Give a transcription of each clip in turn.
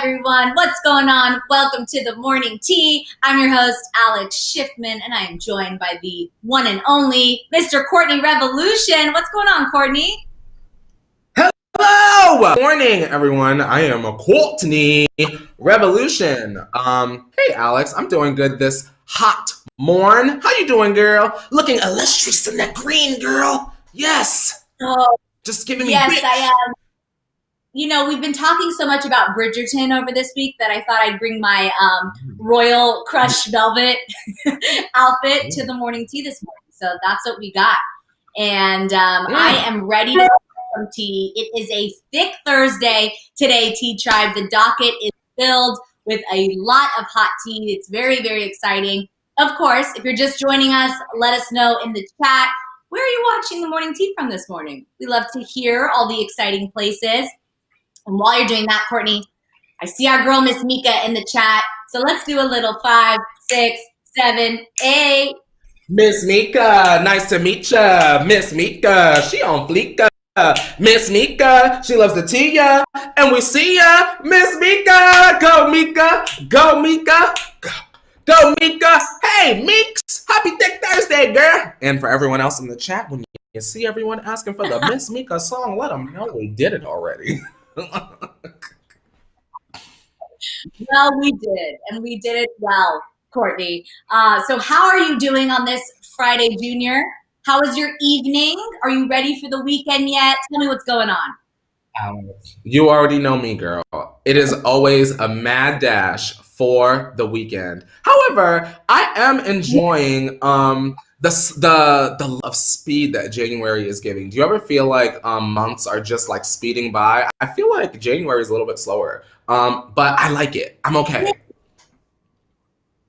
everyone. What's going on? Welcome to the morning tea. I'm your host, Alex Schiffman, and I am joined by the one and only Mr. Courtney Revolution. What's going on, Courtney? Hello! Morning, everyone. I am a Courtney Revolution. Hey, Alex. I'm doing good this hot morn. How you doing, girl? Looking illustrious in that green, girl. Yes. Oh, just giving me. Yes, I am. You know, we've been talking so much about Bridgerton over this week that I thought I'd bring my royal crushed velvet outfit to the morning tea this morning. So that's what we got. And I am ready to have some tea. It is a thick Thursday today, Tea Tribe. The docket is filled with a lot of hot tea. It's very, very exciting. Of course, if you're just joining us, let us know in the chat, where are you watching the morning tea from this morning? We love to hear all the exciting places. And while you're doing that, Courtney, I see our girl, Miss Mika, in the chat. So let's do a little 5, 6, 7, 8. Miss Mika, nice to meet ya. Miss Mika, she on fleeka. Miss Mika, she loves the tea ya. And we see ya. Miss Mika, go Mika, go Mika, go Mika. Hey, Meeks, happy Thick Thursday, girl. And for everyone else in the chat, when you see everyone asking for the Miss Mika song, let them know we did it already. Well, we did, and we did it well, Courtney. So how are you doing on this Friday, Junior? How was your evening? Are you ready for the weekend yet? Tell me what's going on. You already know me, girl. It is always a mad dash for the weekend. However, I am enjoying the love speed that January is giving. Do you ever feel like months are just like speeding by? I feel like January is a little bit slower, but I like it. I'm okay.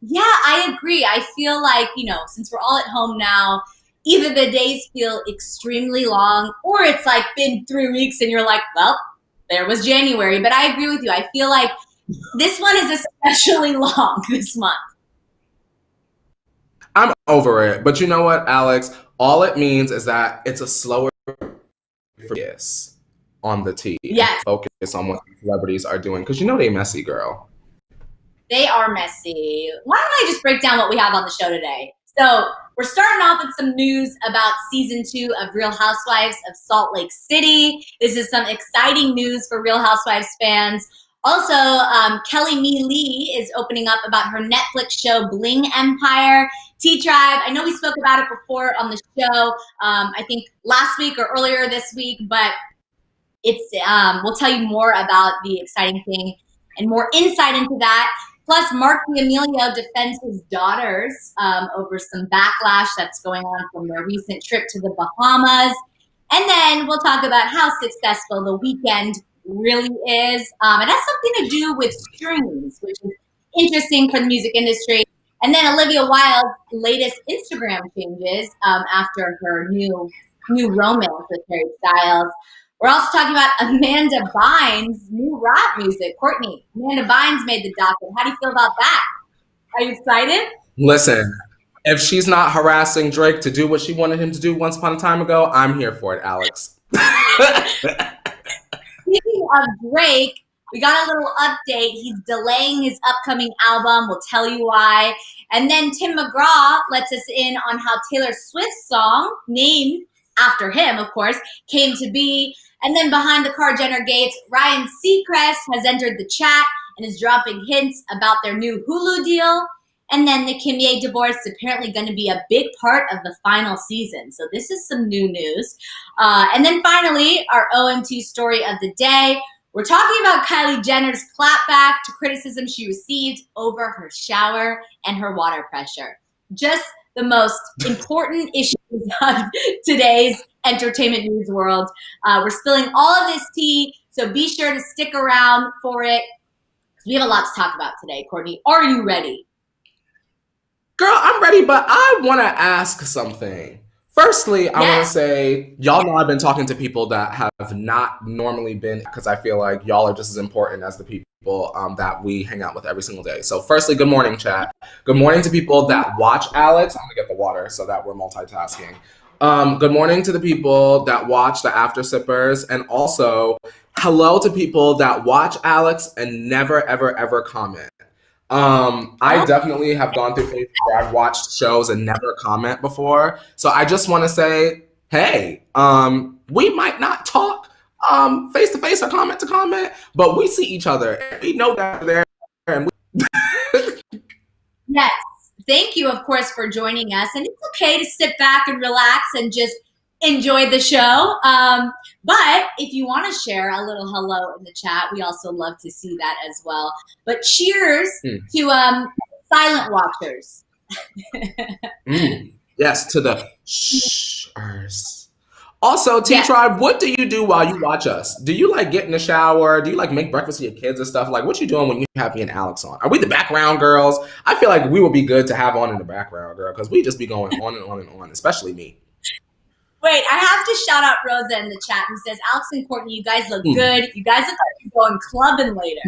Yeah, I agree. I feel like, you know, since we're all at home now, either the days feel extremely long or it's like been 3 weeks and you're like, well, there was January. But I agree with you. I feel like this one is especially long this month. I'm over it. But you know what, Alex? All it means is that it's a slower focus on the tea. Yes. Focus on what celebrities are doing. Because you know they messy, girl. They are messy. Why don't I just break down what we have on the show today? So we're starting off with some news about season 2 of Real Housewives of Salt Lake City. This is some exciting news for Real Housewives fans. Also, Kelly Mee Lee is opening up about her Netflix show, Bling Empire. Tea Tribe, I know we spoke about it before on the show, I think last week or earlier this week, but it's we'll tell you more about the exciting thing and more insight into that. Plus, Mark D'Amelio defends his daughters over some backlash that's going on from their recent trip to the Bahamas. And then we'll talk about how successful The Weeknd really is. It has something to do with streams, which is interesting for the music industry. And then Olivia Wilde's latest Instagram changes after her new romance with Harry Styles. We're also talking about Amanda Bynes' new rap music. Courtney, Amanda Bynes made the docket. How do you feel about that? Are you excited? Listen, if she's not harassing Drake to do what she wanted him to do once upon a time ago, I'm here for it, Alex. Speaking of Drake, we got a little update. He's delaying his upcoming album. We'll tell you why. And then Tim McGraw lets us in on how Taylor Swift's song, named after him, of course, came to be. And then behind the Kar Jenner gates, Ryan Seacrest has entered the chat and is dropping hints about their new Hulu deal. And then the Kim Ye divorce is apparently going to be a big part of the final season. So this is some new news. And then finally, our OMT story of the day. We're talking about Kylie Jenner's clapback to criticism she received over her shower and her water pressure. Just the most important issues of today's entertainment news world. We're spilling all of this tea, so be sure to stick around for it. We have a lot to talk about today, Courtney. Are you ready? Girl, I'm ready, but I want to ask something. Firstly, I want to say, y'all know I've been talking to people that have not normally been, because I feel like y'all are just as important as the people that we hang out with every single day. So firstly, good morning, chat. Good morning to people that watch Alex. I'm going to get the water so that we're multitasking. Good morning to the people that watch the After Sippers, and also hello to people that watch Alex and never, ever, ever comment. I Oh, definitely have gone through phases where I've watched shows and never comment before. So I just want to say, hey, we might not talk face to face or comment to comment, but we see each other. We know that we're there, and yes. Thank you, of course, for joining us. And it's okay to sit back and relax and just enjoy the show. But if you want to share a little hello in the chat, we also love to see that as well. But cheers to silent watchers. Yes, to the shers. Also, T Yes. Tribe, what do you do while you watch us? Do you like get in the shower? Do you like make breakfast for your kids and stuff? Like, what you doing when you have me and Alex on? Are we the background girls? I feel like we would be good to have on in the background, girl, because we just be going on and on and on, especially me. Wait, I have to shout out Rosa in the chat who says, Alex and Courtney, you guys look good. You guys look like you're going clubbing later.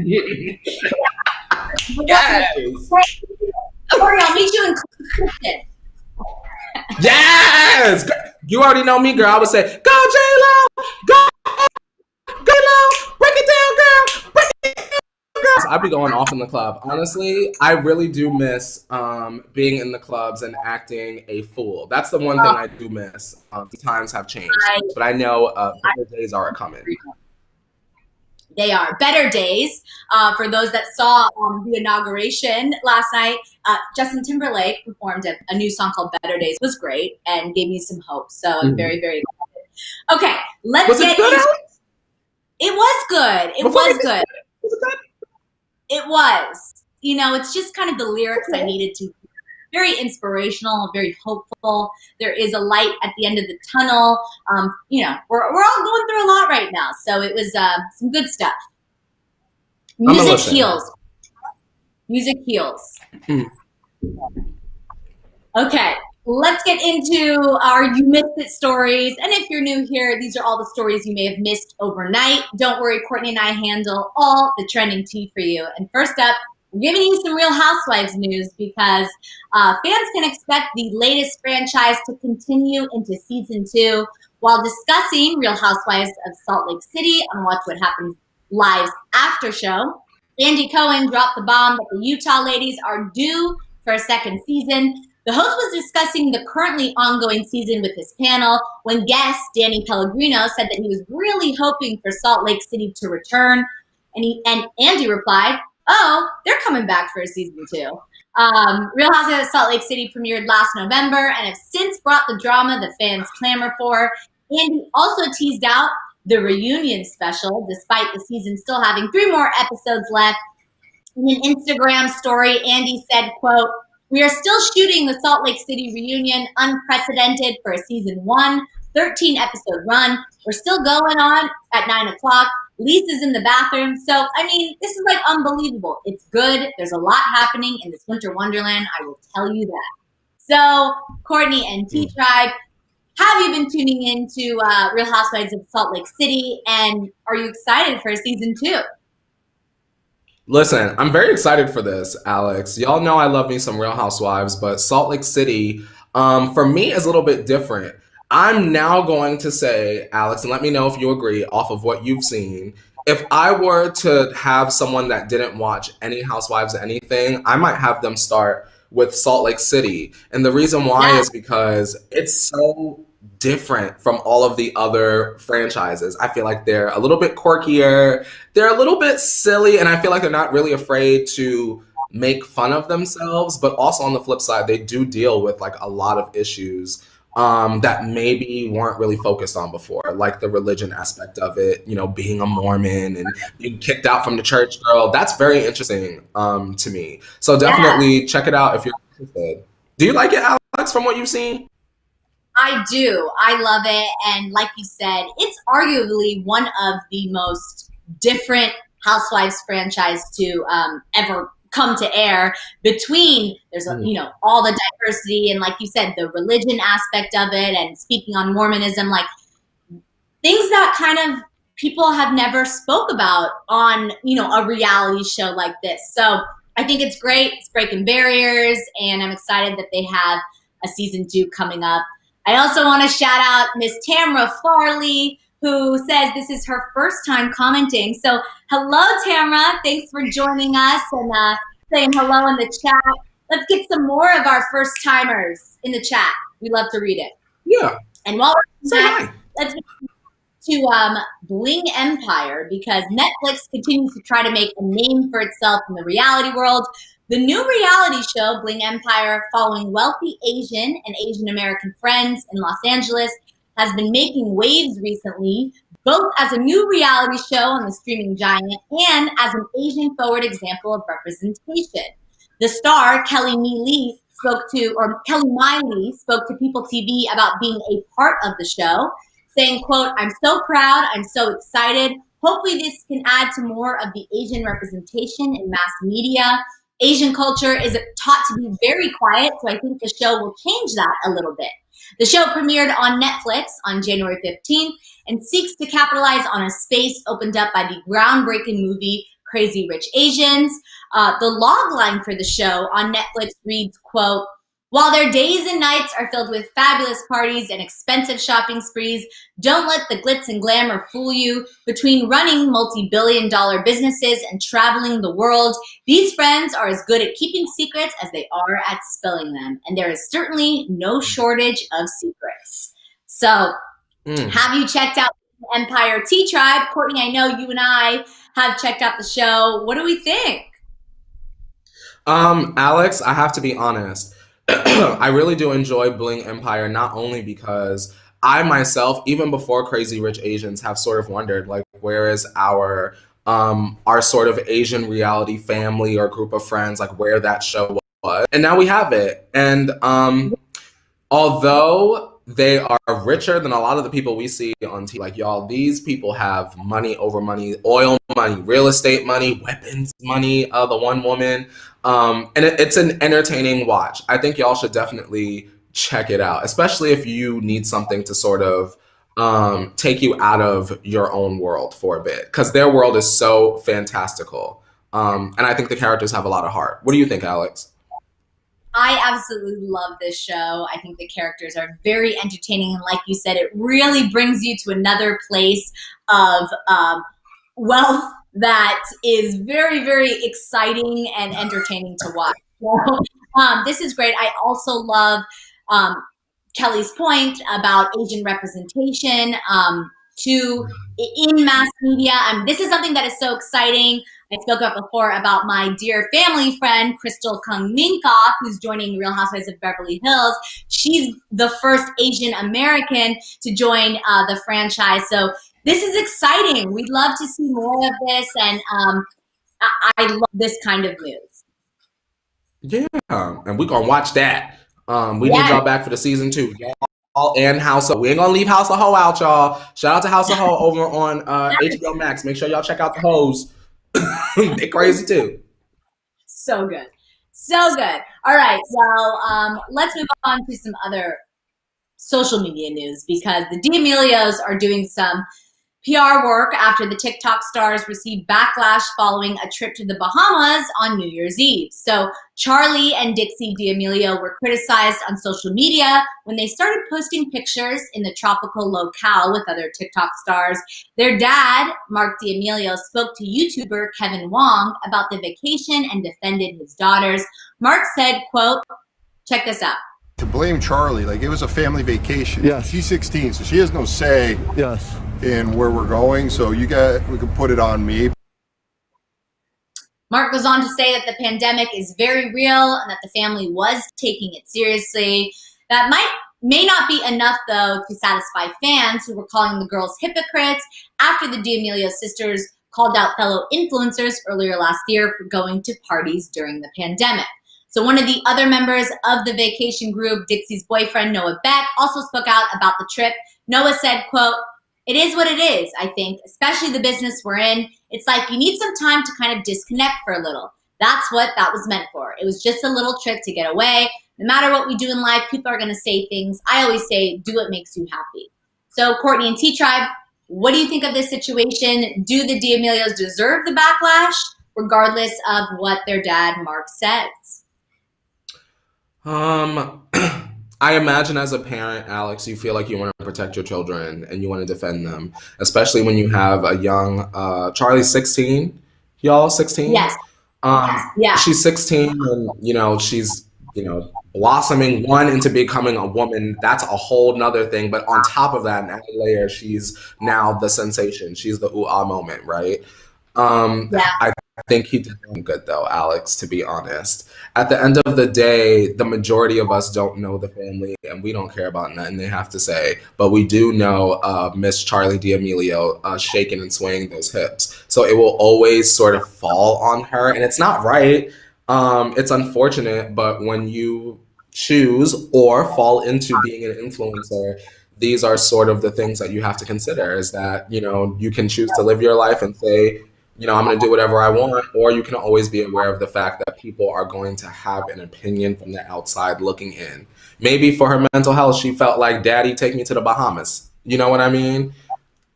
Yes. Courtney, I'll meet you in Clifton. Yes. You already know me, girl. I would say, go J-Lo, go J-Lo, break it down, girl, break it down, girl. I'd be going off in the club. Honestly, I really do miss being in the clubs and acting a fool. That's the one thing I do miss. Times have changed, but I know better days are coming. They are better days. For those that saw the inauguration last night, Justin Timberlake performed a new song called Better Days. It was great and gave me some hope. So I'm very, very excited. Okay, let's get into it. It was good. It was good. It was. You know, it's just kind of the lyrics I needed to. Very inspirational, very hopeful. There is a light at the end of the tunnel. You know, we're all going through a lot right now. So it was some good stuff. Music heals. Music heals. Okay, let's get into our You Missed It stories. And if you're new here, these are all the stories you may have missed overnight. Don't worry, Courtney and I handle all the trending tea for you. And first up, we're giving you some Real Housewives news because fans can expect the latest franchise to continue into season 2 while discussing Real Housewives of Salt Lake City on Watch What Happens Live's after show. Andy Cohen dropped the bomb that the Utah ladies are due for a second season. The host was discussing the currently ongoing season with his panel when guest Danny Pellegrino said that he was really hoping for Salt Lake City to return. And Andy replied, oh, they're coming back for a season 2. Real Housewives of Salt Lake City premiered last November and have since brought the drama the fans clamor for. Andy also teased out the reunion special, despite the season still having 3 more episodes left. In an Instagram story, Andy said, quote, we are still shooting the Salt Lake City reunion, unprecedented for a season 1, 13-episode run. We're still going on at 9 o'clock. Lisa's in the bathroom. So, I mean, this is like unbelievable. It's good. There's a lot happening in this winter wonderland. I will tell you that. So, Courtney and T-Tribe, have you been tuning into Real Housewives of Salt Lake City? And are you excited for season 2? Listen, I'm very excited for this, Alex. Y'all know I love me some Real Housewives, but Salt Lake City, for me, is a little bit different. I'm now going to say, Alex, and let me know if you agree off of what you've seen. If I were to have someone that didn't watch any Housewives or anything, I might have them start with Salt Lake City. And the reason why is because it's so different from all of the other franchises. I feel like they're a little bit quirkier. They're a little bit silly, and I feel like they're not really afraid to make fun of themselves. But also on the flip side, they do deal with like a lot of issues that maybe weren't really focused on before, like the religion aspect of it, you know, being a Mormon and being kicked out from the church, girl. That's very interesting to me. So definitely check it out if you're interested. Do you like it, Alex, from what you've seen? I do. I love it. And like you said, it's arguably one of the most different Housewives franchise to ever come to air. Between there's you know, all the diversity and, like you said, the religion aspect of it, and speaking on Mormonism, like things that kind of people have never spoke about on, you know, a reality show like this. So I think it's great. It's breaking barriers, and I'm excited that they have a season 2 coming up. I also want to shout out Miss Tamra Farley, who says this is her first time commenting. So hello, Tamra. Thanks for joining us and saying hello in the chat. Let's get some more of our first timers in the chat. We love to read it. Yeah. And while we're Say doing that, hi. let's get to Bling Empire, because Netflix continues to try to make a name for itself in the reality world. The new reality show, Bling Empire, following wealthy Asian and Asian American friends in Los Angeles, has been making waves recently, both as a new reality show on the streaming giant and as an Asian-forward example of representation. The star, Kelly Miley, spoke to People TV about being a part of the show, saying, quote, "I'm so proud, I'm so excited. Hopefully this can add to more of the Asian representation in mass media. Asian culture is taught to be very quiet, so I think the show will change that a little bit." The show premiered on Netflix on January 15th and seeks to capitalize on a space opened up by the groundbreaking movie Crazy Rich Asians. The log line for the show on Netflix reads, quote, "While their days and nights are filled with fabulous parties and expensive shopping sprees, don't let the glitz and glamour fool you. Between running multi-billion-dollar businesses and traveling the world, these friends are as good at keeping secrets as they are at spilling them. And there is certainly no shortage of secrets." So, have you checked out Empire T-Tribe? Courtney, I know you and I have checked out the show. What do we think? Alex, I have to be honest. I really do enjoy Bling Empire, not only because I myself, even before Crazy Rich Asians, have sort of wondered, like, where is our sort of Asian reality family or group of friends, like where that show was. And now we have it. And although they are richer than a lot of the people we see on TV, like, y'all, these people have money over money, oil money, real estate money, weapons money, the one woman. And it's an entertaining watch. I think y'all should definitely check it out, especially if you need something to sort of take you out of your own world for a bit, because their world is so fantastical. And I think the characters have a lot of heart. What do you think, Alex? I absolutely love this show. I think the characters are very entertaining. And like you said, it really brings you to another place of wealth that is very, very exciting and entertaining to watch. So, this is great. I also love Kelly's point about Asian representation in mass media. This is something that is so exciting. I spoke about before about my dear family friend, Crystal Kung Minkoff, who's joining Real Housewives of Beverly Hills. She's the first Asian American to join the franchise. So this is exciting. We'd love to see more of this. And I love this kind of news. Yeah, and we're going to watch that. We need y'all back for the season 2. Y'all and House of We ain't going to leave House of Ho out, y'all. Shout out to House of Ho over on HBO Max. Make sure y'all check out the hoes. They crazy too. So good. So good. All right. Well, let's move on to some other social media news, because the D'Amelios are doing some PR work after the TikTok stars received backlash following a trip to the Bahamas on New Year's Eve. So Charlie and Dixie D'Amelio were criticized on social media when they started posting pictures in the tropical locale with other TikTok stars. Their dad, Mark D'Amelio, spoke to YouTuber Kevin Wong about the vacation and defended his daughters. Mark said, quote, check this out. To blame Charlie, like, it was a family vacation. Yeah. She's 16, so she has no say Yes. in we can put it on me. Mark goes on to say that the pandemic is very real and that the family was taking it seriously. That may not be enough, though, to satisfy fans who were calling the girls hypocrites after the D'Amelio sisters called out fellow influencers earlier last year for going to parties during the pandemic. So one of the other members of the vacation group, Dixie's boyfriend, Noah Beck, also spoke out about the trip. Noah said, quote, "It is what it is, I think, especially the business we're in. It's like you need some time to kind of disconnect for a little. That's what that was meant for. It was just a little trip to get away. No matter what we do in life, people are going to say things. I always say, do what makes you happy." So Courtney and T-Tribe, what do you think of this situation? Do the D'Amelios deserve the backlash, regardless of what their dad, Mark, says? I imagine as a parent, Alex, you feel like you want to protect your children and you want to defend them, especially when you have a young Charlie's 16, y'all 16. Yes. Yeah. She's 16 and she's blossoming into becoming a woman. That's a whole nother thing. But on top of that, an added layer, she's now the sensation. She's the ooh ah moment, right? I think he did good though, Alex, to be honest. At the end of the day, the majority of us don't know the family and we don't care about nothing they have to say. But we do know Miss Charlie D'Amelio shaking and swaying those hips. So it will always sort of fall on her. And it's not right. It's unfortunate, but when you choose or fall into being an influencer, these are sort of the things that you have to consider is that, you can choose to live your life and say, I'm going to do whatever I want, or you can always be aware of the fact that people are going to have an opinion from the outside looking in. Maybe for her mental health, she felt like, Daddy, take me to the Bahamas. You know what I mean?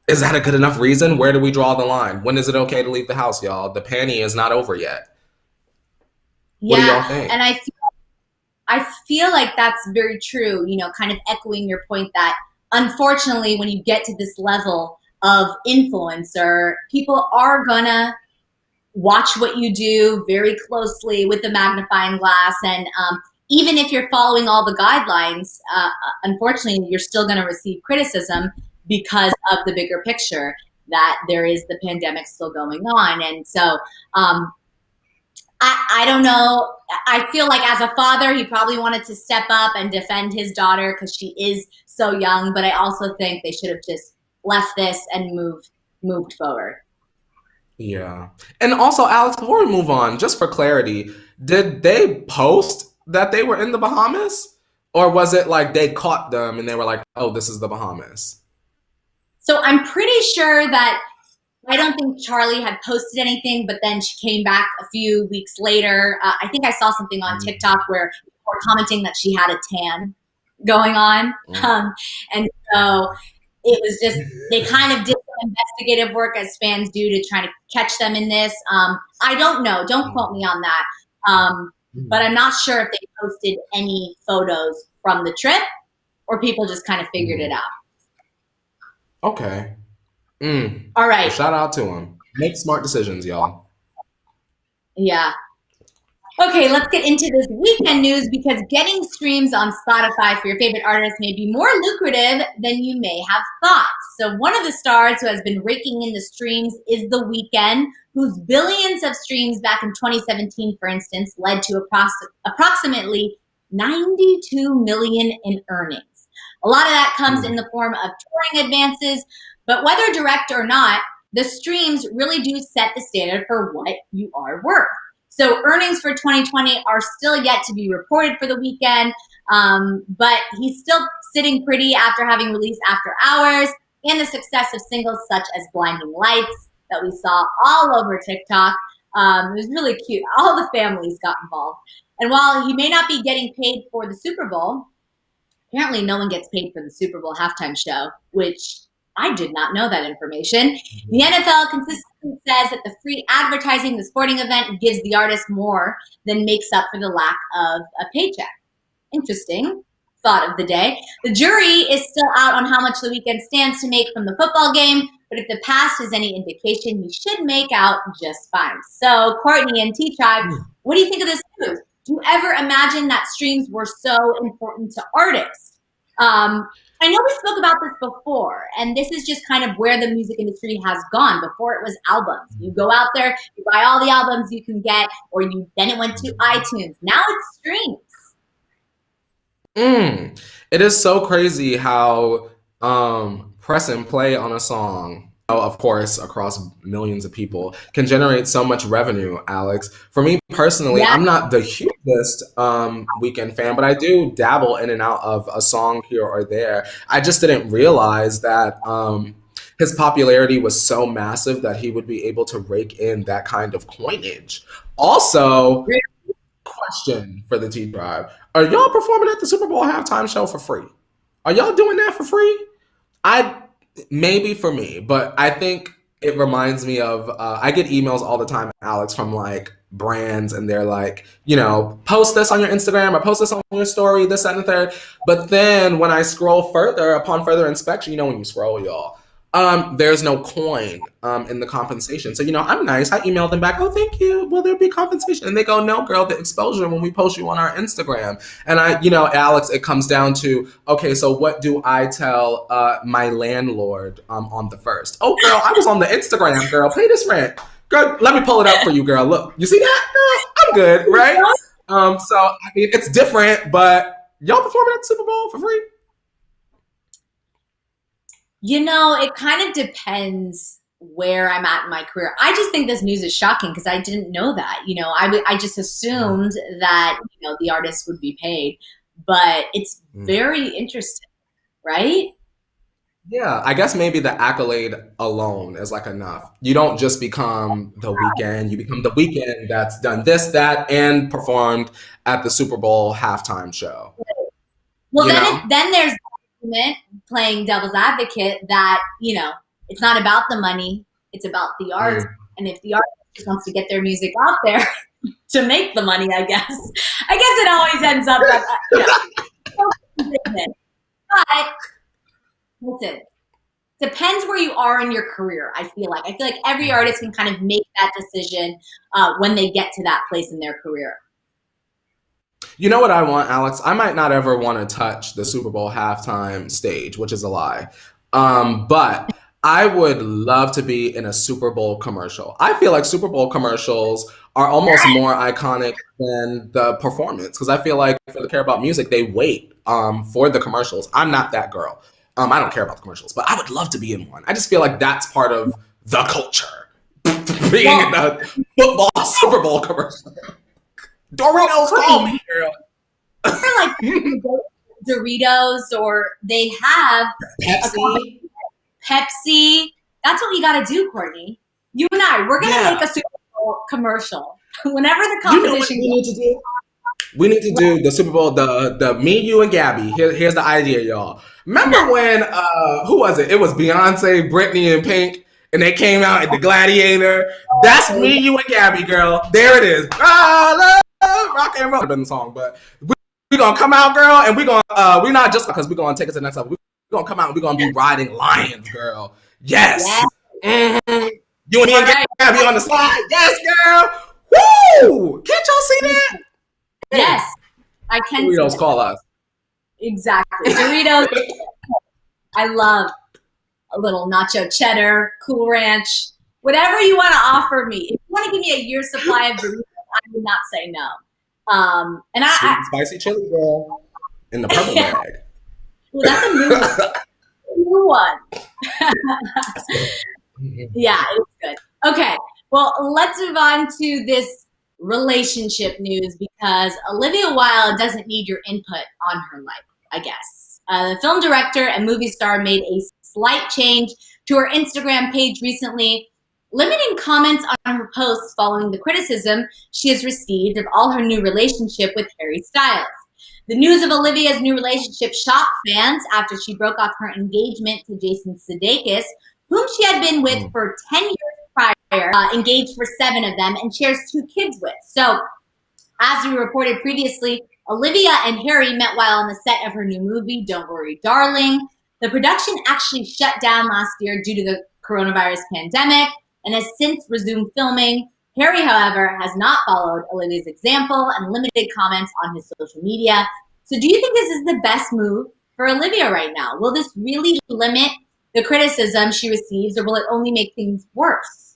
Is that a good enough reason? Where do we draw the line? When is it okay to leave the house, y'all? The panty is not over yet. What do y'all think? And I feel like that's very true, kind of echoing your point that unfortunately, when you get to this level of influencer, people are gonna watch what you do very closely with the magnifying glass. And even if you're following all the guidelines, unfortunately, you're still gonna receive criticism because of the bigger picture that there is the pandemic still going on. And so I don't know. I feel like as a father, he probably wanted to step up and defend his daughter because she is so young. But I also think they should have just left this and moved forward. Yeah. And also, Alex, before we move on, just for clarity, did they post that they were in the Bahamas? Or was it like they caught them and they were like, oh, this is the Bahamas? So I'm pretty sure that I don't think Charlie had posted anything, but then she came back a few weeks later. I think I saw something on TikTok where people were commenting that she had a tan going on. And so it was just, they kind of did some investigative work as fans do to try to catch them in this. I don't know. Don't quote me on that. But I'm not sure if they posted any photos from the trip or people just kind of figured it out. Okay. All right. Well, shout out to him. Make smart decisions, y'all. Yeah. Okay, let's get into this weekend news because getting streams on Spotify for your favorite artists may be more lucrative than you may have thought. So one of the stars who has been raking in the streams is The Weeknd, whose billions of streams back in 2017, for instance, led to approximately 92 million in earnings. A lot of that comes in the form of touring advances, but whether direct or not, the streams really do set the standard for what you are worth. So earnings for 2020 are still yet to be reported for The Weeknd, but he's still sitting pretty after having released After Hours and the success of singles such as Blinding Lights that we saw all over TikTok. It was really cute. All the families got involved. And while he may not be getting paid for the Super Bowl, apparently no one gets paid for the Super Bowl halftime show, which I did not know that information. The NFL consistently says that the free advertising the sporting event gives the artist more than makes up for the lack of a paycheck. Interesting thought of the day. The jury is still out on how much The Weeknd stands to make from the football game, but if the past is any indication, he should make out just fine. So, Courtney and T-Tribe, what do you think of this news? Do you ever imagine that streams were so important to artists? I know we spoke about this before, and this is just kind of where the music industry has gone. Before it was albums. You go out there, you buy all the albums you can get, or then it went to iTunes. Now it's streams. It is so crazy how press and play on a song, of course, across millions of people, can generate so much revenue, Alex. For me personally, I'm not the hugest Weeknd fan, but I do dabble in and out of a song here or there. I just didn't realize that his popularity was so massive that he would be able to rake in that kind of coinage. Also, question for the T-Tribe. Are y'all performing at the Super Bowl halftime show for free? Are y'all doing that for free? Maybe for me, but I think it reminds me of, I get emails all the time, Alex, from like brands and they're like, you know, post this on your Instagram or post this on your story, this, that, and the third. But then when I scroll further, upon further inspection, you know, when you scroll, y'all, there's no coin in the compensation. So, you know, I'm nice. I emailed them back, oh, thank you. Will there be compensation? And they go, no, girl, the exposure when we post you on our Instagram. And I, you know, Alex, it comes down to, okay, so what do I tell my landlord on the 1st? Oh, girl, I was on the Instagram, girl. Pay this rent. Girl, let me pull it up for you, girl. Look, you see that? Girl, I'm good, right? So, I mean, it's different, but y'all performing at the Super Bowl for free? You know, it kind of depends where I'm at in my career. I just think this news is shocking because I didn't know that. You know, I just assumed that, you know, the artists would be paid, but it's very interesting, right? Yeah, I guess maybe the accolade alone is like enough. You don't just become the Weeknd, you become the Weeknd that's done this, that, and performed at the Super Bowl halftime show. Well, then there's the argument, playing devil's advocate, that, you know, it's not about the money, it's about the art. And if the artist just wants to get their music out there to make the money, I guess it always ends up like, you know, but listen, depends where you are in your career. I feel like every artist can kind of make that decision when they get to that place in their career. You know what I want, Alex? I might not ever want to touch the Super Bowl halftime stage, which is a lie. But I would love to be in a Super Bowl commercial. I feel like Super Bowl commercials are almost more iconic than the performance because I feel like for the care about music, they wait for the commercials. I'm not that girl. I don't care about the commercials, but I would love to be in one. I just feel like that's part of the culture. Being in the football Super Bowl commercial. Doritos, call me, girl. Like Doritos, or they have Pepsi. That's what we got to do, Courtney. You and I, we're going to make a Super Bowl commercial. Whenever the competition we need to do? We need to do the Super Bowl, the me, you, and Gabby. Here's the idea, y'all. Remember when, who was it? It was Beyonce, Britney, and Pink, and they came out at the Gladiator. That's me, you, and Gabby, girl. There it is. Rock and roll. Been the song, but we gonna come out, girl, and we not just because we're gonna take it to the next level. We're gonna come out and we're gonna be riding lions, girl. Yes. Mm-hmm. You and me and Gabby on the slide. Yes, girl. Woo! Can't y'all see that? Yes, I can. Doritos, call us. Exactly. Doritos. I love a little nacho cheddar, Cool Ranch, whatever you want to offer me. If you want to give me a year's supply of Doritos, I would not say no. And Sweet and spicy chili, girl, in the purple bag. Well, that's a new one. Yeah, it's good. Okay, well, let's move on to this relationship news because Olivia Wilde doesn't need your input on her life, I guess. The film director and movie star made a slight change to her Instagram page recently, limiting comments on her posts following the criticism she has received of all her new relationship with Harry Styles. The news of Olivia's new relationship shocked fans after she broke off her engagement to Jason Sudeikis, whom she had been with for 10 years prior, engaged for 7 of them, and shares 2 kids with. So, as we reported previously, Olivia and Harry met while on the set of her new movie, Don't Worry, Darling. The production actually shut down last year due to the coronavirus pandemic and has since resumed filming. Harry, however, has not followed Olivia's example and limited comments on his social media. So do you think this is the best move for Olivia right now? Will this really limit the criticism she receives, or will it only make things worse?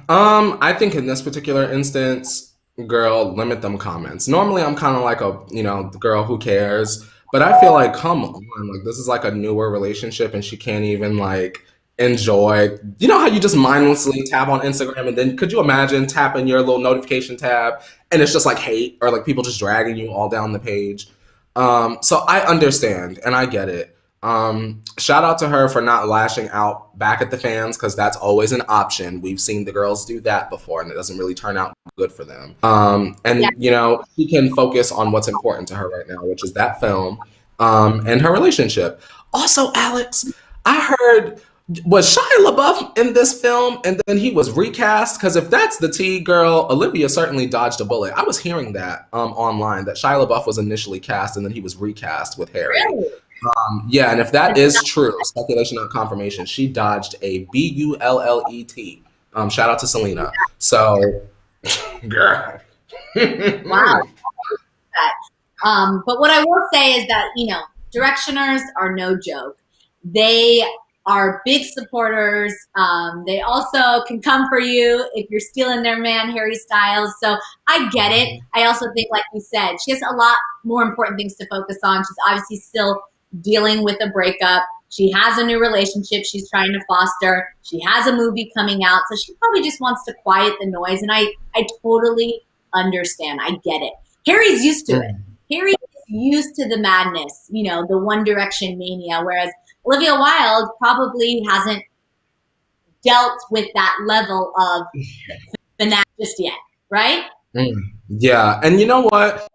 I think in this particular instance, girl, limit them comments. Normally, I'm kind of like the girl who cares. But I feel like, come on, like this is like a newer relationship and she can't even like enjoy. You know how you just mindlessly tap on Instagram and then could you imagine tapping your little notification tab and it's just like hate or like people just dragging you all down the page. So I understand and I get it. Shout out to her for not lashing out back at the fans because that's always an option. We've seen the girls do that before and it doesn't really turn out good for them. You know, she can focus on what's important to her right now, which is that film and her relationship. Also, Alex, I heard Was Shia LaBeouf in this film and then he was recast? Because if that's the tea, girl, Olivia certainly dodged a bullet. I was hearing that online, that Shia LaBeouf was initially cast and then he was recast with Harry. Really? Yeah, and if that is true, speculation not confirmation, she dodged a bullet. Shout out to Selena. So, girl. Wow. But what I will say is that, you know, directioners are no joke. They are big supporters. They also can come for you if you're stealing their man, Harry Styles. So I get it. I also think, like you said, she has a lot more important things to focus on. She's obviously still dealing with a breakup. She has a new relationship she's trying to foster. She has a movie coming out. So she probably just wants to quiet the noise. And I totally understand. I get it. Harry's used to it. Harry is used to the madness, you know, the One Direction mania, whereas Olivia Wilde probably hasn't dealt with that level of finesse just yet, right? Yeah, and you know what?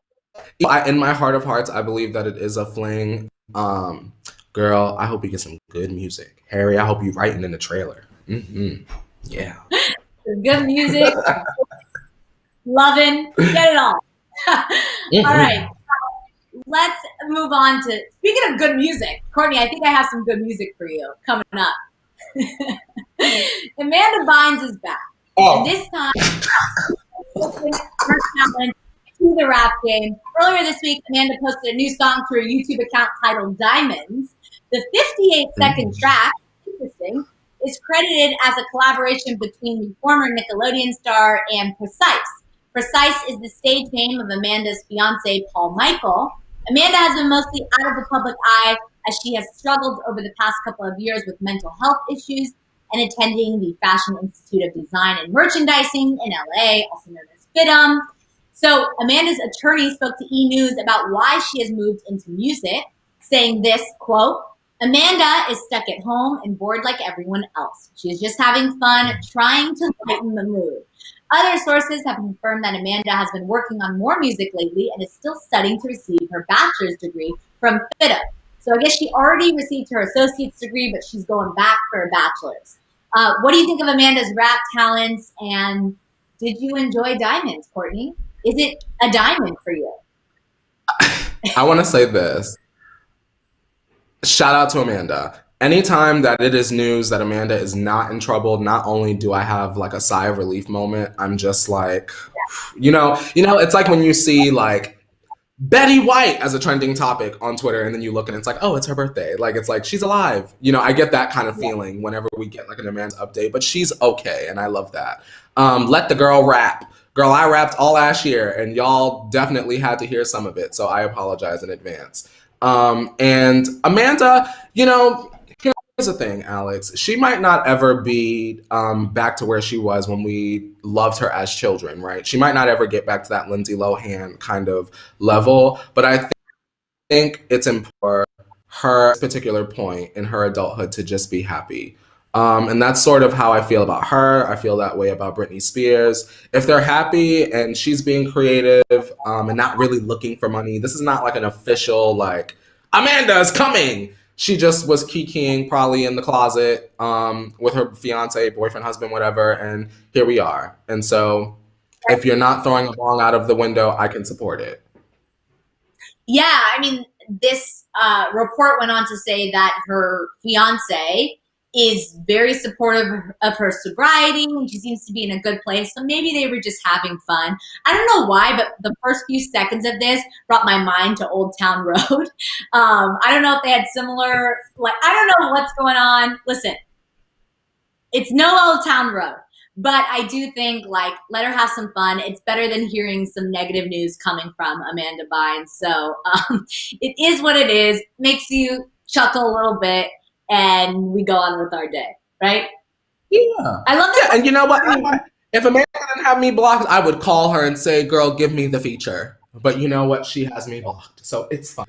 In my heart of hearts, I believe that it is a fling. Girl, I hope you get some good music. Harry, I hope you writing in the trailer. Yeah. Good music, loving, get it all. All right. Let's move on to, speaking of good music, Courtney, I think I have some good music for you coming up. Amanda Bynes is back. And this time, her talent to the rap game. Earlier this week, Amanda posted a new song to her YouTube account titled Diamonds. The 58-second track, interesting, is credited as a collaboration between the former Nickelodeon star and Precise. Precise is the stage name of Amanda's fiance, Paul Michael. Amanda has been mostly out of the public eye as she has struggled over the past couple of years with mental health issues and attending the Fashion Institute of Design and Merchandising in LA, also known as FIDM. So Amanda's attorney spoke to E! News about why she has moved into music, saying this, quote, Amanda is stuck at home and bored like everyone else. She is just having fun, trying to lighten the mood. Other sources have confirmed that Amanda has been working on more music lately and is still studying to receive her bachelor's degree from FIDM. So I guess she already received her associate's degree, but she's going back for a bachelor's. What do you think of Amanda's rap talents, and did you enjoy Diamonds, Courtney? Is it a diamond for you? I want to say this. Shout out to Amanda. Anytime that it is news that Amanda is not in trouble, not only do I have like a sigh of relief moment, I'm just like, you know, it's like when you see like Betty White as a trending topic on Twitter and then you look and it's like, oh, it's her birthday. Like, it's like, she's alive. You know, I get that kind of feeling whenever we get like an Amanda update, but she's okay. And I love that. Let the girl rap. Girl, I rapped all last year and y'all definitely had to hear some of it. So I apologize in advance. And Amanda, you know, here's the thing, Alex. She might not ever be back to where she was when we loved her as children, right? She might not ever get back to that Lindsay Lohan kind of level, but I think it's important for her particular point in her adulthood to just be happy. And that's sort of how I feel about her. I feel that way about Britney Spears. If they're happy and she's being creative and not really looking for money, this is not like an official, like, Amanda's coming. She just was kikiing probably in the closet with her fiance, boyfriend, husband, whatever, and here we are. And so if you're not throwing a bong out of the window, I can support it. Yeah, I mean, this report went on to say that her fiance is very supportive of her sobriety and she seems to be in a good place. So maybe they were just having fun. I don't know why, but the first few seconds of this brought my mind to Old Town Road. I don't know if they had similar, like, I don't know what's going on. Listen, it's no Old Town Road, but I do think, like, let her have some fun. It's better than hearing some negative news coming from Amanda Bynes. So it is what it is. Makes you chuckle a little bit. And we go on with our day, right? Yeah. I love that. Yeah, and you know what? If Amanda didn't have me blocked, I would call her and say, girl, give me the feature. But you know what? She has me blocked, so it's fine.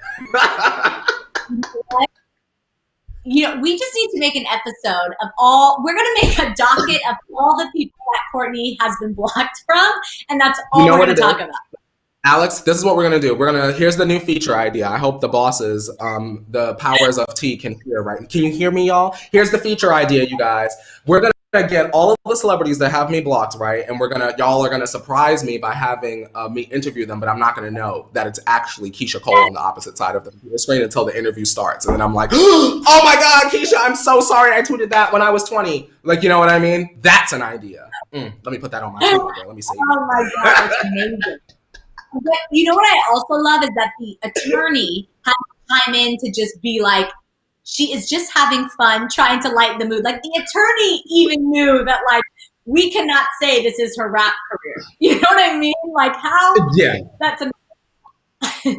You know, we just need to make an episode of all, we're going to make a docket of all the people that Courtney has been blocked from, and that's all we're going to talk about. Alex, this is what we're gonna do. Here's the new feature idea. I hope the bosses, the powers of T can hear, right? Can you hear me, y'all? Here's the feature idea, you guys. We're gonna get all of the celebrities that have me blocked, right? And y'all are gonna surprise me by having me interview them, but I'm not gonna know that it's actually Keisha Cole on the opposite side of the screen until the interview starts. And then I'm like, oh my God, Keisha, I'm so sorry I tweeted that when I was 20. Like, you know what I mean? That's an idea. Let me put that on my Twitter. Let me see. Oh my God, that's amazing. But you know what I also love is that the attorney had to chime in to just be like, she is just having fun, trying to lighten the mood. Like the attorney even knew that like, we cannot say this is her rap career. You know what I mean? Like how? Yeah. That's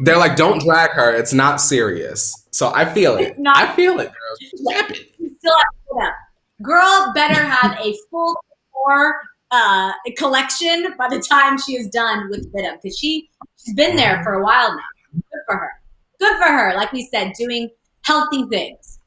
They're like, don't drag her. It's not serious. So I feel it. I feel it, girl. She's rapping. You still have to put up. Girl better have a full core collection by the time she is done with Vidum, because she's been there for a while now. Good for her. Good for her. Like we said, doing healthy things.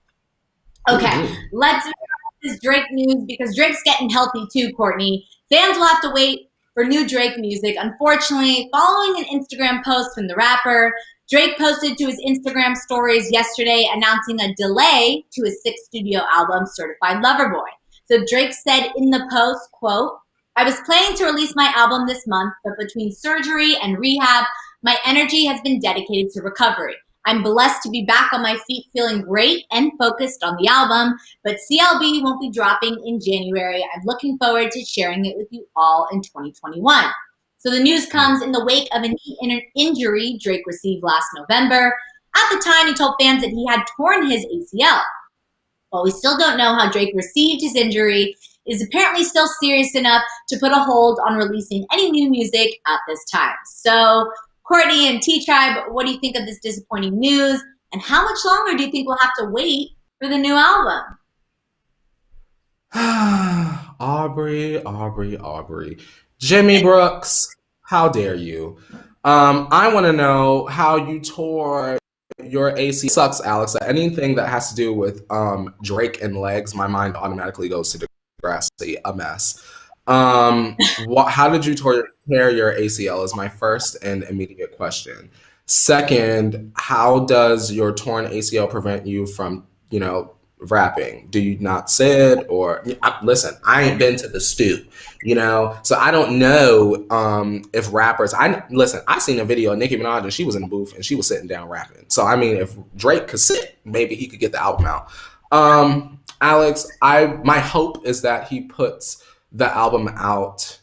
Okay, let's move on to this Drake news because Drake's getting healthy too, Courtney. Fans will have to wait for new Drake music. Unfortunately, following an Instagram post from the rapper, Drake posted to his Instagram stories yesterday announcing a delay to his 6th studio album, Certified Lover Boy. So Drake said in the post, quote, I was planning to release my album this month, but between surgery and rehab, my energy has been dedicated to recovery. I'm blessed to be back on my feet feeling great and focused on the album, but CLB won't be dropping in January. I'm looking forward to sharing it with you all in 2021. So the news comes in the wake of a knee injury Drake received last November. At the time, he told fans that he had torn his ACL. While we still don't know how Drake received his injury, it is apparently still serious enough to put a hold on releasing any new music at this time. So, Courtney and T-Tribe, what do you think of this disappointing news? And how much longer do you think we'll have to wait for the new album? Aubrey. Jimmy Brooks, how dare you? I want to know how you tore your AC. Sucks, Alex. Anything that has to do with Drake and legs, my mind automatically goes to Degrassi, a mess. How did you tear your ACL is my first and immediate question. Second, how does your torn ACL prevent you from, rapping? Do you not sit or listen? I ain't been to the stew, so I don't know if rappers. I seen a video of Nicki Minaj and she was in the booth and she was sitting down rapping. So I mean, if Drake could sit, maybe he could get the album out. Alex, my hope is that he puts the album out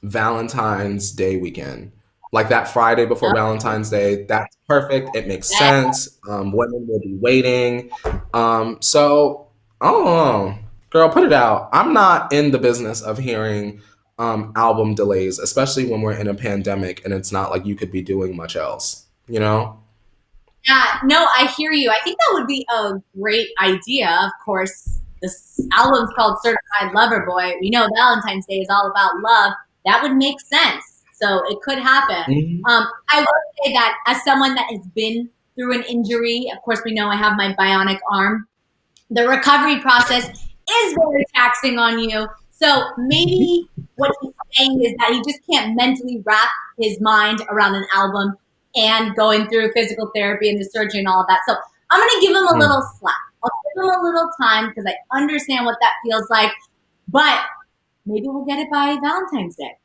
Valentine's Day weekend. Like that Friday before Valentine's Day, that's perfect. It makes sense. Women will be waiting. So, I don't know. Girl, put it out. I'm not in the business of hearing album delays, especially when we're in a pandemic and it's not like you could be doing much else, Yeah, no, I hear you. I think that would be a great idea. Of course, this album's called Certified Lover Boy. We know Valentine's Day is all about love. That would make sense. So it could happen. Mm-hmm. I will say that as someone that has been through an injury, of course, we know I have my bionic arm. The recovery process is very taxing on you. So maybe what he's saying is that he just can't mentally wrap his mind around an album and going through physical therapy and the surgery and all of that. So I'm going to give him a little slack. I'll give him a little time because I understand what that feels like. But maybe we'll get it by Valentine's Day.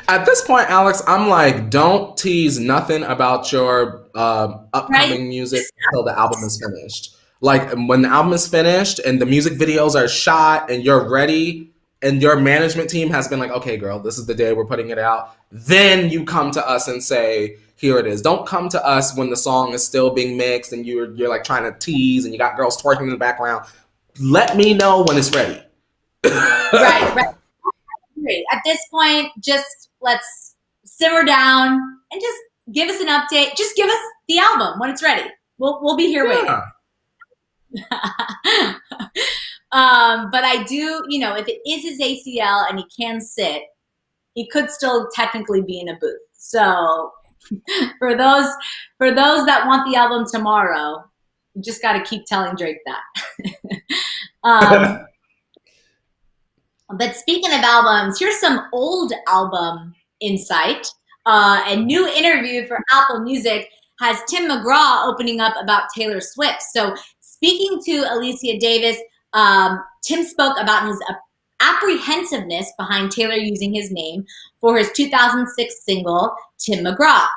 At this point, Alex, I'm like, don't tease nothing about your upcoming music until the album is finished. Like when the album is finished and the music videos are shot and you're ready and your management team has been like, okay, girl, this is the day we're putting it out. Then you come to us and say, here it is. Don't come to us when the song is still being mixed and you're like trying to tease and you got girls twerking in the background. Let me know when it's ready. Right. At this point, just let's simmer down and just give us an update. Just give us the album when it's ready. We'll be here waiting. But I do, if it is his ACL and he can sit, he could still technically be in a booth. So for those that want the album tomorrow, you just got to keep telling Drake that. But speaking of albums, here's some old album insight. A new interview for Apple Music has Tim McGraw opening up about Taylor Swift. So speaking to Alicia Davis, Tim spoke about his apprehensiveness behind Taylor using his name for his 2006 single, Tim McGraw.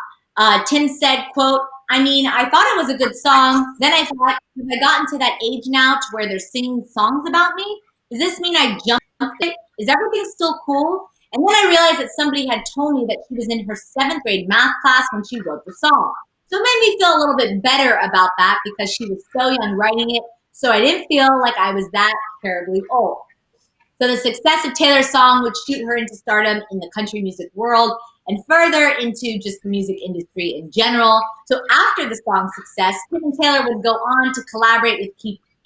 Tim said, quote, I mean, I thought it was a good song. Then I thought, have I gotten to that age now to where they're singing songs about me? Does this mean I jumped it? Is everything still cool? And then I realized that somebody had told me that she was in her 7th grade math class when she wrote the song. So it made me feel a little bit better about that because she was so young writing it. So I didn't feel like I was that terribly old. So the success of Taylor's song would shoot her into stardom in the country music world and further into just the music industry in general. So after the song's success, Tim and Taylor would go on to collaborate with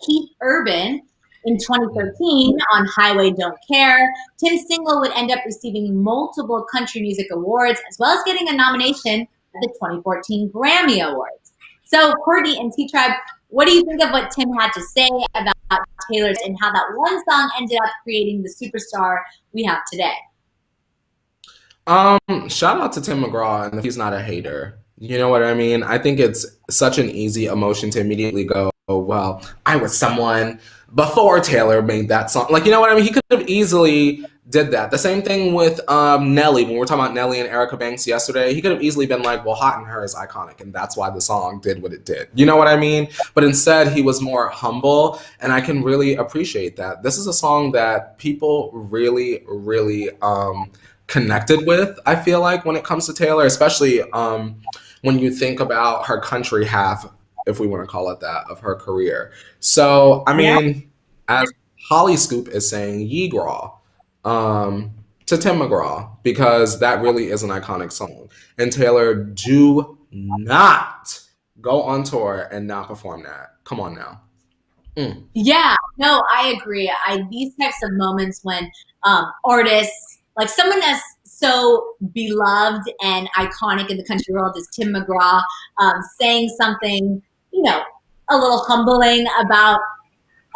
Keith Urban in 2013 on Highway Don't Care. Tim's single would end up receiving multiple country music awards, as well as getting a nomination at the 2014 Grammy Awards. So Courtney and T-Tribe, what do you think of what Tim had to say about Taylor's and how that one song ended up creating the superstar we have today? Shout out to Tim McGraw, and if he's not a hater. You know what I mean? I think it's such an easy emotion to immediately go, oh, well, I was someone before Taylor made that song. Like, you know what I mean? He could have easily did that. The same thing with Nelly. When we were talking about Nelly and Erica Banks yesterday, he could have easily been like, well, Hot in Her is iconic, and that's why the song did what it did. You know what I mean? But instead, he was more humble, and I can really appreciate that. This is a song that people really, really connected with, I feel like, when it comes to Taylor, especially when you think about her country half, if we want to call it that, of her career. So, I mean, as Hollyscoop is saying, yeegraw to Tim McGraw, because that really is an iconic song. And Taylor, do not go on tour and not perform that. Come on now. Yeah, no, I agree. These types of moments when artists, like someone that's so beloved and iconic in the country world as Tim McGraw, saying something, you know, a little humbling about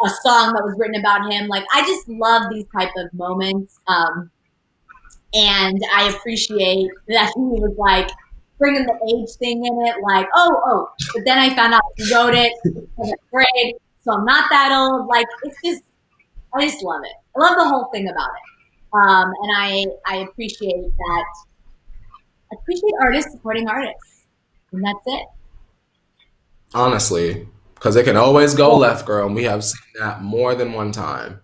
a song that was written about him. Like, I just love these type of moments. And I appreciate that he was like bringing the age thing in it, like, oh, but then I found out he wrote it in 7th grade, so I'm not that old. Like, it's just, I just love it. I love the whole thing about it. And I appreciate that. I appreciate artists supporting artists. And that's it. Honestly, because it can always go left, girl. And we have seen that more than one time.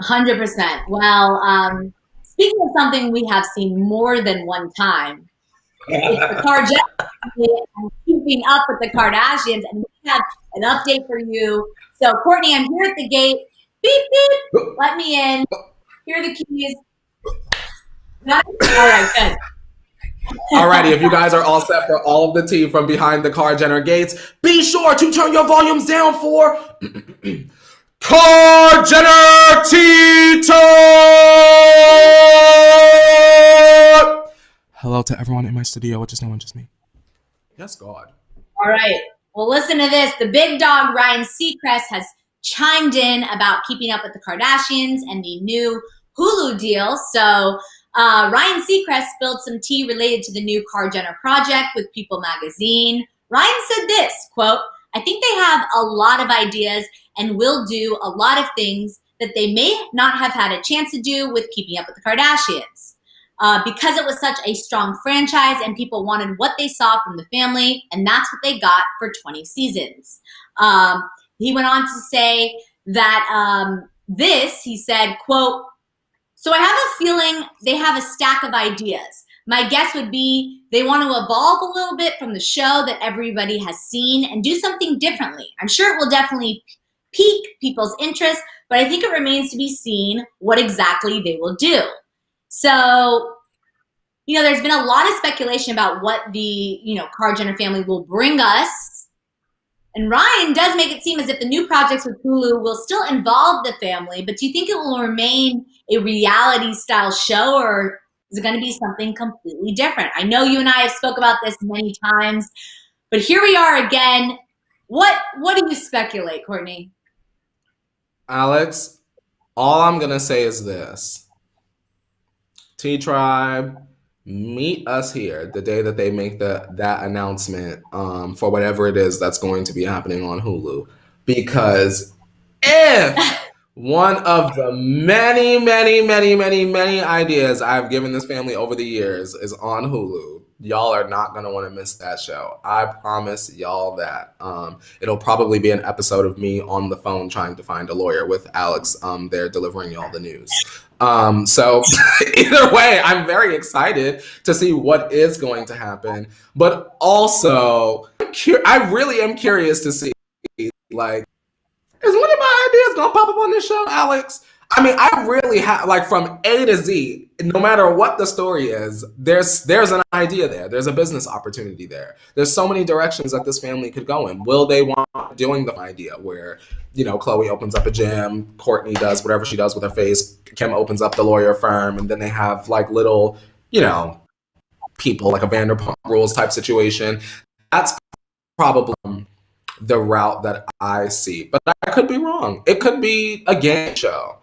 100%. Well, speaking of something we have seen more than one time, it's the Kardashians and keeping up with the Kardashians. And we have an update for you. So, Courtney, I'm here at the gate. Beep, beep. Let me in. Here are the keys. All right, good. Alrighty, if you guys are all set for all of the tea from behind the Kar Jenner gates, be sure to turn your volumes down for Kar Jenner Tea Time! Hello to everyone in my studio, which is no one, just me. Yes, God. All right. Well, listen to this. The big dog, Ryan Seacrest, has chimed in about keeping up with the Kardashians and the new Hulu deal. So Ryan Seacrest spilled some tea related to the new Kar Jenner project with People magazine. Ryan said this, quote, I think they have a lot of ideas and will do a lot of things that they may not have had a chance to do with Keeping Up with the Kardashians. Because it was such a strong franchise and people wanted what they saw from the family, and that's what they got for 20 seasons. He went on to say that he said, quote, so I have a feeling they have a stack of ideas. My guess would be they want to evolve a little bit from the show that everybody has seen and do something differently. I'm sure it will definitely pique people's interest, but I think it remains to be seen what exactly they will do. So, there's been a lot of speculation about what the, Kar Jenner family will bring us. And Ryan does make it seem as if the new projects with Hulu will still involve the family, but do you think it will remain a reality-style show, or is it going to be something completely different? I know you and I have spoke about this many times, but here we are again. What do you speculate, Courtney? Alex, all I'm going to say is this. T-Tribe, Meet us here the day that they make that announcement for whatever it is that's going to be happening on Hulu. Because if one of the many, many, many, many, many ideas I've given this family over the years is on Hulu, y'all are not going to want to miss that show. I promise y'all that. It'll probably be an episode of me on the phone trying to find a lawyer with Alex there delivering y'all the news. So either way, I'm very excited to see what is going to happen. But also, I really am curious to see, like, is one of my ideas gonna pop up on this show, Alex? I mean, I really have, like, from A to Z, no matter what the story is, there's an idea there. There's a business opportunity there. There's so many directions that this family could go in. Will they want doing the idea where, you know, Chloe opens up a gym, Courtney does whatever she does with her face, Kim opens up the lawyer firm, and then they have, like, little, you know, people, like a Vanderpump Rules type situation. That's probably the route that I see. But I could be wrong. It could be a game show.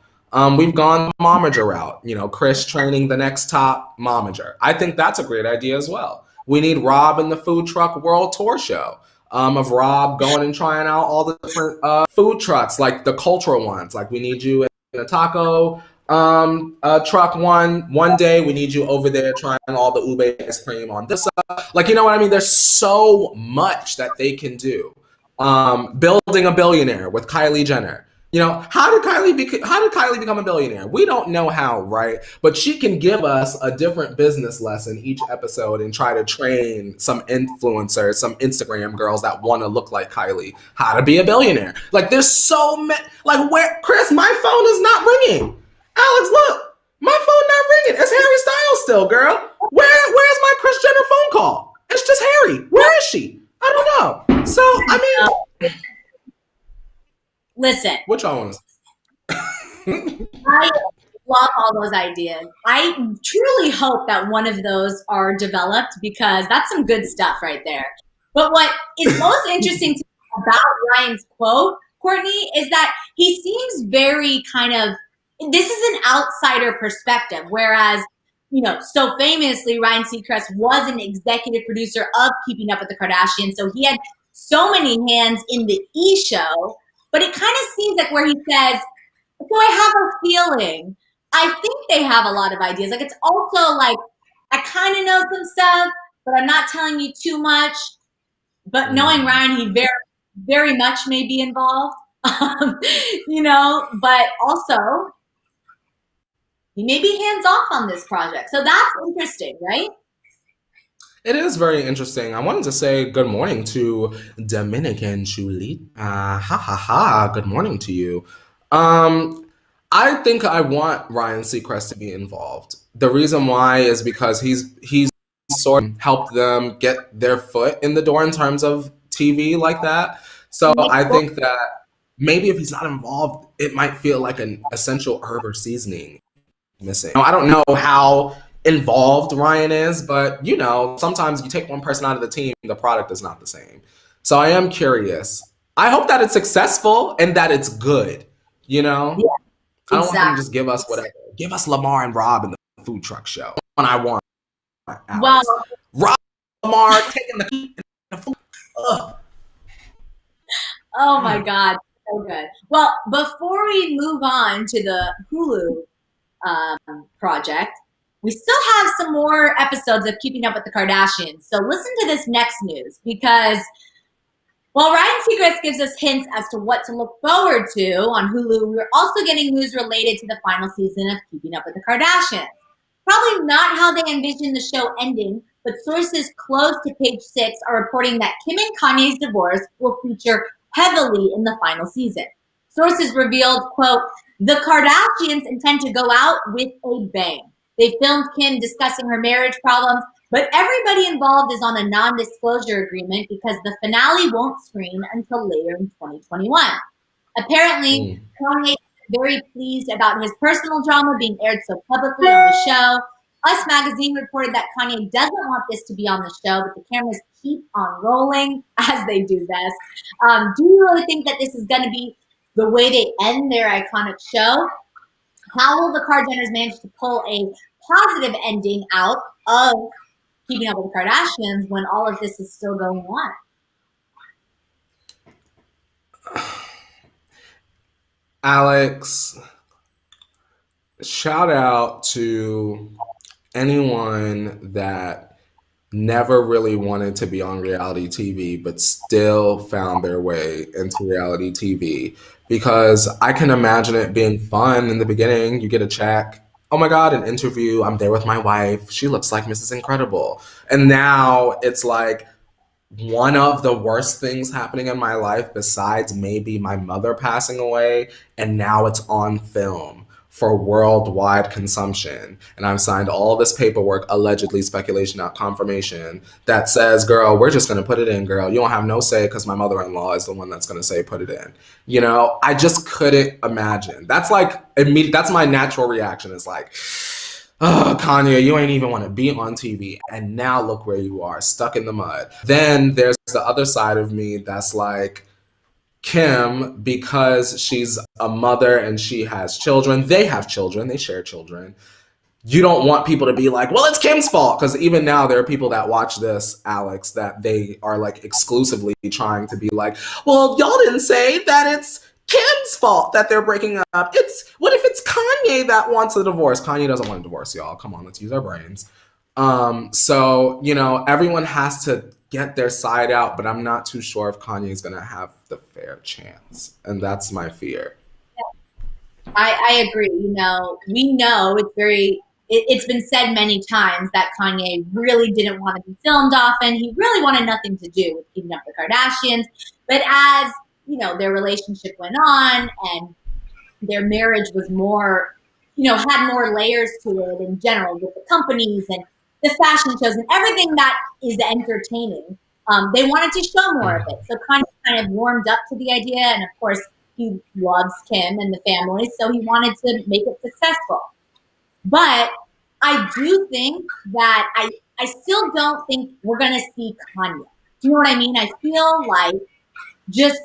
We've gone the momager route, you know, Chris training the next top momager. I think that's a great idea as well. We need Rob in the food truck world tour show of Rob going and trying out all the different food trucks, like the cultural ones. Like, we need you in a taco truck one day. We need you over there trying all the ube ice cream on this side. Like, you know what I mean? There's so much that they can do. Building a billionaire with Kylie Jenner. You know, how did Kylie become a billionaire? We don't know how, right? But she can give us a different business lesson each episode and try to train some influencers, some Instagram girls that want to look like Kylie, how to be a billionaire. Like, there's so many. Like, where, Chris, my phone is not ringing. Alex, look, my phone not ringing. It's Harry Styles still, girl. Where's my Kris Jenner phone call? It's just Harry. Where is she? I don't know. So, I mean, listen. What y'all want to say? I love all those ideas. I truly hope that one of those are developed, because that's some good stuff right there. But what is most interesting to me about Ryan's quote, Courtney, is that he seems very kind of, this is an outsider perspective, whereas, you know, so famously, Ryan Seacrest was an executive producer of Keeping Up with the Kardashians, so he had so many hands in the E! Show. But it kind of seems like where he says, so I have a feeling, I think they have a lot of ideas. Like, it's also like, I kind of know some stuff, but I'm not telling you too much. But knowing Ryan, he very, very much may be involved, you know, but also he may be hands off on this project. So that's interesting, right? It is very interesting. I wanted to say good morning to Dominican Chulita. Good morning to you. I think I want Ryan Seacrest to be involved. The reason why is because he's sort of helped them get their foot in the door in terms of TV like that. So I think that maybe if he's not involved, it might feel like an essential herb or seasoning missing. I don't know how involved Ryan is, but, you know, sometimes you take one person out of the team, the product is not the same. So I am curious. I hope that it's successful and that it's good, you know? Yeah, I don't want them to just give us whatever. Give us Lamar and Rob in the food truck show. When I want Alex. Well, Rob, Lamar taking the food. Ugh. Oh my God, so good. Well, before we move on to the Hulu project, we still have some more episodes of Keeping Up with the Kardashians. So listen to this next news, because while Ryan Seacrest gives us hints as to what to look forward to on Hulu, we're also getting news related to the final season of Keeping Up with the Kardashians. Probably not how they envision the show ending, but sources close to Page 6 are reporting that Kim and Kanye's divorce will feature heavily in the final season. Sources revealed, quote, the Kardashians intend to go out with a bang. They filmed Kim discussing her marriage problems, but everybody involved is on a non-disclosure agreement because the finale won't screen until later in 2021. Apparently, Kanye is very pleased about his personal drama being aired so publicly on the show. Us Magazine reported that Kanye doesn't want this to be on the show, but the cameras keep on rolling as they do this. Do you really think that this is going to be the way they end their iconic show? How will the Kardashians manage to pull a positive ending out of Keeping Up with the Kardashians when all of this is still going on? Alex, shout out to anyone that never really wanted to be on reality TV, but still found their way into reality TV. Because I can imagine it being fun in the beginning. You get a check. Oh my God, an interview. I'm there with my wife. She looks like Mrs. Incredible. And now it's like one of the worst things happening in my life, besides maybe my mother passing away. And now it's on film for worldwide consumption. And I've signed all this paperwork, allegedly, speculation, not confirmation, that says, girl, we're just going to put it in, girl. You don't have no say because my mother-in-law is the one that's going to say put it in. You know, I just couldn't imagine. That's like immediate. That's my natural reaction is like, oh, Kanye, you ain't even want to be on TV. And now look where you are, stuck in the mud. Then there's the other side of me that's like, Kim, because she's a mother and she has children, they have children, they share children. You don't want people to be like, well, it's Kim's fault. Because even now there are people that watch this, Alex, that they are like exclusively trying to be like, well, y'all didn't say that it's Kim's fault that they're breaking up. What if it's Kanye that wants a divorce? Kanye doesn't want a divorce, y'all. Come on, let's use our brains. So, you know, everyone has to get their side out, but I'm not too sure if Kanye is going to have the fair chance. And that's my fear. I agree. You know, we know it's been said many times that Kanye really didn't want to be filmed often. He really wanted nothing to do with Keeping Up with the Kardashians. But as, you know, their relationship went on and their marriage was more, you know, had more layers to it in general with the companies and the fashion shows and everything that is entertaining. They wanted to show more of it. So Kanye kind of warmed up to the idea. And of course, he loves Kim and the family. So he wanted to make it successful. But I do think that I still don't think we're going to see Kanye. Do you know what I mean? I feel like just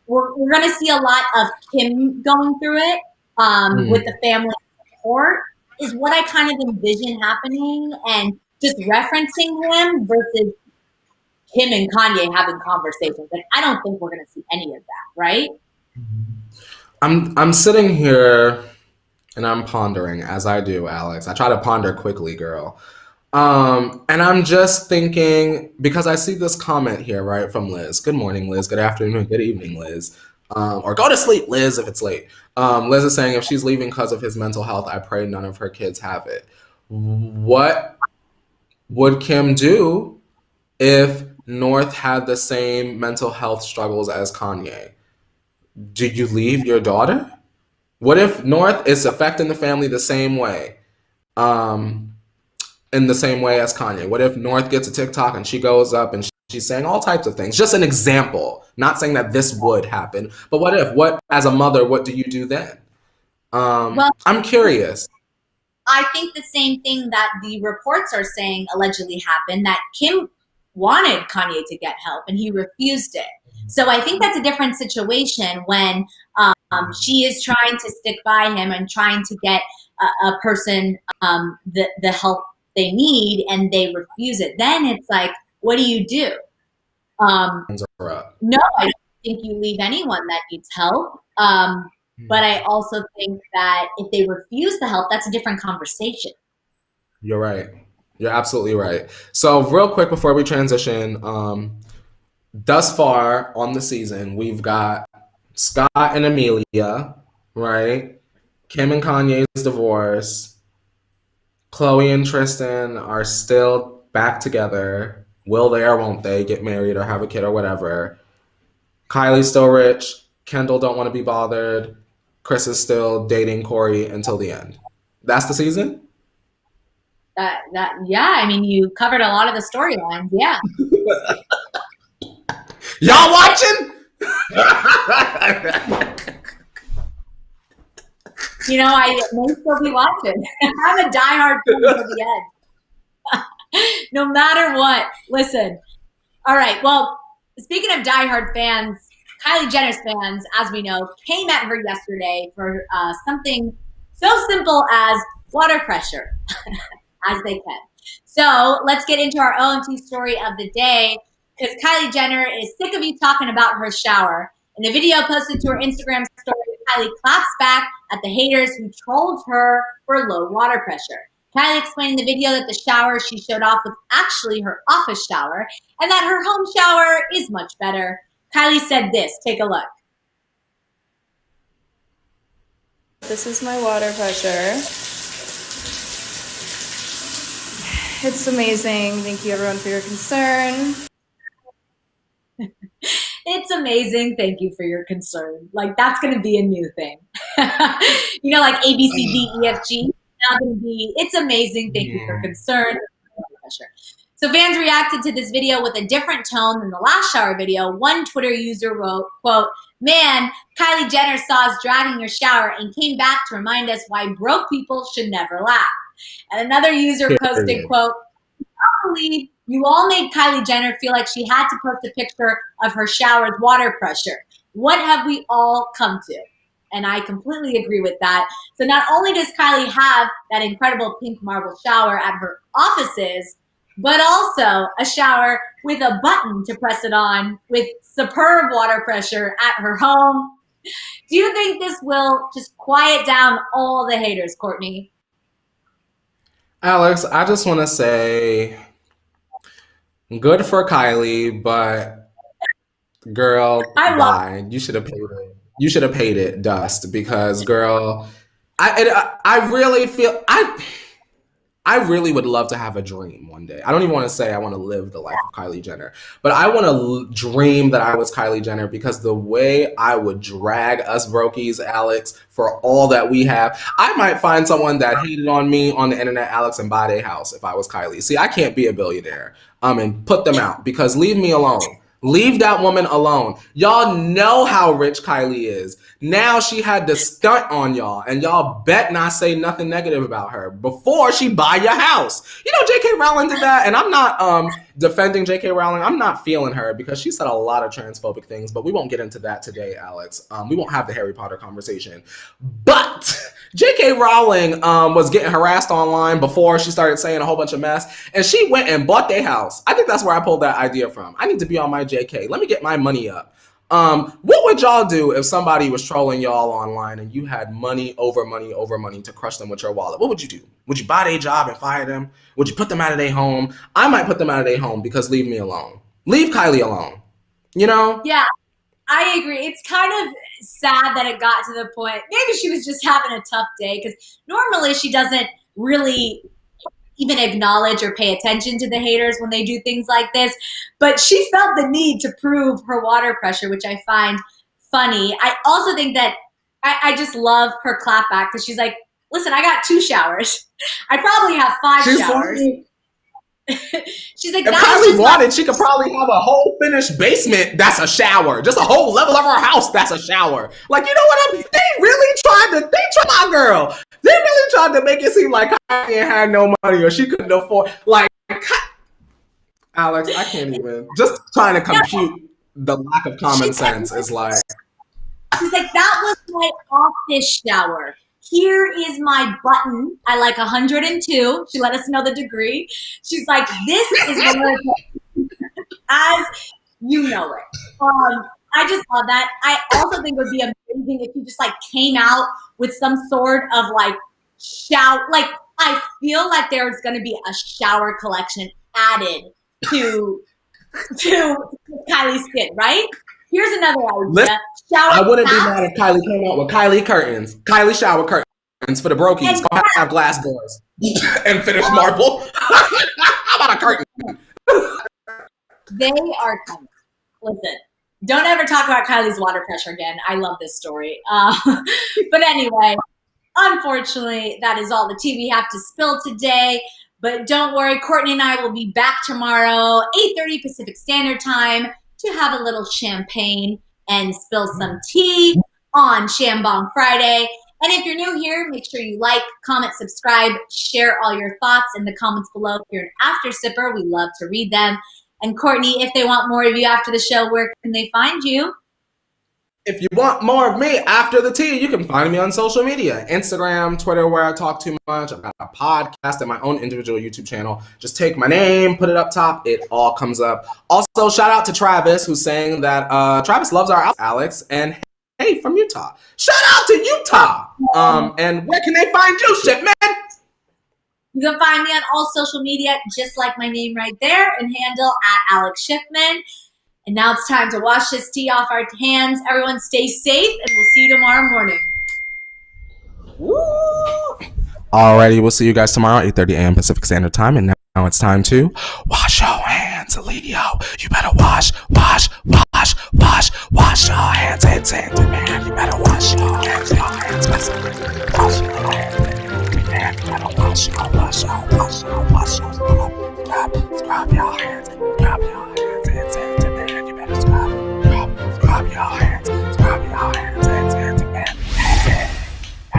we're going to see a lot of Kim going through it with the family support is what I kind of envision happening, and just referencing him versus Kim and Kanye having conversations. Like, I don't think we're going to see any of that, right? I'm sitting here and I'm pondering, as I do, Alex. I try to ponder quickly, girl. And I'm just thinking, because I see this comment here, right, from Liz. Good morning, Liz. Good afternoon. Good evening, Liz. Or go to sleep, Liz, if it's late. Liz is saying, if she's leaving because of his mental health, I pray none of her kids have it. What would Kim do if North had the same mental health struggles as Kanye? Do you leave your daughter? What if North is affecting the family the same way? In the same way as Kanye? What if North gets a TikTok and she goes up and she's saying all types of things? Just an example. Not saying that this would happen, but what if? What, as a mother, what do you do then? Well, I'm curious. I think the same thing that the reports are saying allegedly happened, that Kim wanted Kanye to get help and he refused it. So I think that's a different situation when she is trying to stick by him and trying to get a person the help they need and they refuse it. Then it's like, what do you do? No, I don't think you leave anyone that needs help. But I also think that if they refuse the help, that's a different conversation. You're right. You're absolutely right. So real quick before we transition, thus far on the season, we've got Scott and Amelia, right? Kim and Kanye's divorce. Khloe and Tristan are still back together. Will they or won't they get married or have a kid or whatever? Kylie's still rich. Kendall don't want to be bothered. Chris is still dating Corey until the end. That's the season? Yeah, I mean, you covered a lot of the storylines, yeah. Y'all watching? You know, I may still be watching. I'm a diehard fan to the end. No matter what. Listen. All right. Well, speaking of diehard fans, Kylie Jenner's fans, as we know, came at her yesterday for something So simple as water pressure, as they can. So let's get into our OMT story of the day, because Kylie Jenner is sick of you talking about her shower. In a video posted to her Instagram story, Kylie claps back at the haters who trolled her for low water pressure. Kylie explained in the video that the shower she showed off was actually her office shower and that her home shower is much better. Kylie said this, take a look. This is my water pressure. It's amazing. Thank you everyone for your concern. It's amazing. Thank you for your concern. Like, that's going to be a new thing. You know, like A, B, C, D, E, F, G. Now going to be, it's amazing. Thank you for your concern. So fans reacted to this video with a different tone than the last shower video. One Twitter user wrote, quote, "Man, Kylie Jenner saw us dragging your shower and came back to remind us why broke people should never laugh." And another user posted, quote, "I believe you all made Kylie Jenner feel like she had to post a picture of her shower's water pressure. What have we all come to?" And I completely agree with that. So not only does Kylie have that incredible pink marble shower at her offices, but also a shower with a button to press it on with superb water pressure at her home. Do you think this will just quiet down all the haters, Courtney? Alex, I just want to say good for Kylie, but girl, why? You should have paid it. You should have paid it dust because, girl, I really feel I really would love to have a dream one day. I don't even want to say I want to live the life of Kylie Jenner, but I want to dream that I was Kylie Jenner, because the way I would drag us brokies, Alex, for all that we have, I might find someone that hated on me on the internet, Alex, and buy their house if I was Kylie. See, I can't be a billionaire and put them out, because leave me alone. Leave that woman alone. Y'all know how rich Kylie is. Now she had to stunt on y'all, and y'all bet not say nothing negative about her before she buy your house. You know, J.K. Rowling did that, and I'm not defending J.K. Rowling. I'm not feeling her because she said a lot of transphobic things, but we won't get into that today, Alex. We won't have the Harry Potter conversation. But J.K. Rowling was getting harassed online before she started saying a whole bunch of mess, and she went and bought their house. I think that's where I pulled that idea from. I need to be on my J.K. Let me get my money up. What would y'all do if somebody was trolling y'all online and you had money over money over money to crush them with your wallet? What would you do? Would you buy their job and fire them? Would you put them out of their home? I might put them out of their home because leave me alone. Leave Kylie alone. You know? Yeah, I agree. It's kind of sad that it got to the point. Maybe she was just having a tough day, because normally she doesn't really even acknowledge or pay attention to the haters when they do things like this. But she felt the need to prove her water pressure, which I find funny. I also think that I just love her clapback, because she's like, listen, I got 2 showers. I probably have 5 showers. She's like, if Kylie wanted, she could probably have a whole finished basement that's a shower. Just a whole level of her house that's a shower. Like, you know what I mean? They tried my girl. They really tried to make it seem like Kylie had no money or she couldn't afford. Like, Alex, I can't even. Just trying to compute the lack of common sense is like. She's like, that was my office shower. Here is my button. I like 102. She let us know the degree. She's like, this is as you know it. I just love that. I also think it would be amazing if you just like came out with some sort of like shower. Like, I feel like there's going to be a shower collection added to Kylie's skin, right? Here's another idea. I wouldn't be mad if Kylie came out with Kylie curtains. Kylie shower curtains for the brokies. Gonna have glass doors and finished marble. How about a curtain? They are coming. Listen, don't ever talk about Kylie's water pressure again. I love this story. But anyway, unfortunately, that is all the tea we have to spill today. But don't worry, Courtney and I will be back tomorrow, 8:30 Pacific Standard Time, to have a little champagne and spill some tea on Shambong Friday. And if you're new here, make sure you like, comment, subscribe, share all your thoughts in the comments below. If you're an after sipper, we love to read them. And Courtney, if they want more of you after the show, where can they find you? If you want more of me after the tea, you can find me on social media, Instagram, Twitter, where I talk too much. I've got a podcast and my own individual YouTube channel. Just take my name, put it up top. It all comes up. Also, shout out to Travis, who's saying that Travis loves our Alex, and hey, from Utah. Shout out to Utah. And where can they find you, Shipman? You can find me on all social media, just like my name right there, and handle at Alex Schiffman. And now it's time to wash this tea off our hands. Everyone stay safe, and we'll see you tomorrow morning. Alrighty, we'll see you guys tomorrow, 8:30 a.m. Pacific Standard Time. And now it's time to wash your hands, Alidio. You better wash your hands. It's man. You better wash your hands. Wash your hands. You better wash your